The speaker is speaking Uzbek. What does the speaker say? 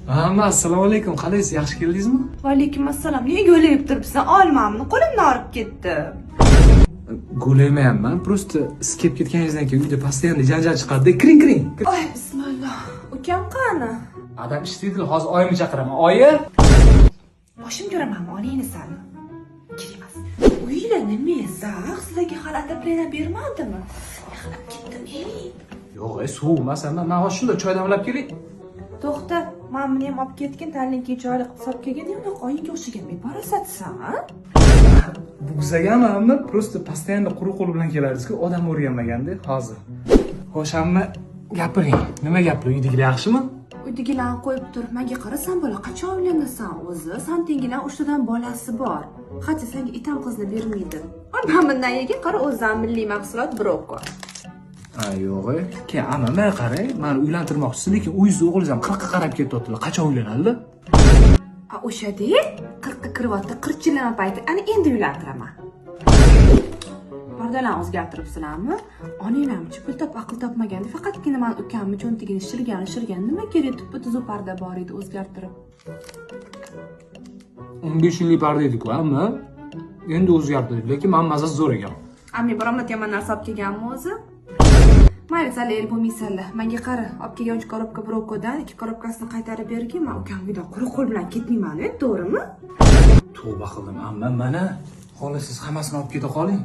Amma assalomu alaykum. Qalaysiz? Yaxshi keldingizmi? Va alaykum assalom. Nega o'ylayib turibsan? Olmamni qo'limdan olib ketdi. Go'laymayapman. Просто siz kelib ketganingizdan keyin uyda постоянно janjal chiqadi. Kiring. Oy, bismillah. Ukam qani? Adam ishtaydi, hozir oyimni chaqiraman. Oyi! Boshim ko'ramanmi? Olingni sani. Kirmas. Uyda nima esa? Sizlarga hali adablayna bermadimi? Yaxlab ketdim. Yo'q, suv emas, men hozir shunda choy damlab kelay. To'xta, men buni ham olib ketgin, tanlinki joyli hisob kelgan, yo'q, oyinga o'xshagan beparasatsan, ha? Bu bizaganmi? Просто постоянно quruq qo'l bilan keladingiz-ku, odam o'rganmaganda hozir. Xo'sh, amma gapiring. Nima gaplar? Uydagilar yaxshimi? Uydagilarni qo'yib tur. Menga qarasan, bola qachon uylanasan o'zi? San tengidan 3 tadan bolasi bor. Hatto senga itam qizni bermaydi. Men bundan yegin qara o'zim milliy mahsulot broko. Yo'q, keyin amma qarang, meni uylantirmoqchisiz, lekin uyingiz o'g'lingiz ham 40 ga qarab ketyaptilar. Qachon uylanadi? O'shadek 40 ga kiryapti, 40 yillar payti. Ana endi uylantiraman. Pardalarni o'zgartiribsizlarmi? Onanglarmichi pul top aql topmaganda faqatgina men ukamni cho'ntagini shirgan, nima kerak tuppa-tuzu parda bor edi o'zgartirib. 15 yillik parda edi-ku, amma endi o'zgartirdi, lekin men mazasi zo'r ekan. Ammi bironta yomon narsa olib kelganmi o'zi? Mayli, salel bo'lmaysanlar. Menga qara, olib kelgan 3 korobka brokodan 2 korobkasini qaytarib bergin. Men ukamga quruq qo'l bilan ketmayman, to'g'rimi? Tavba qildim, amma mana xohlasangiz hammasini olib keta qoling.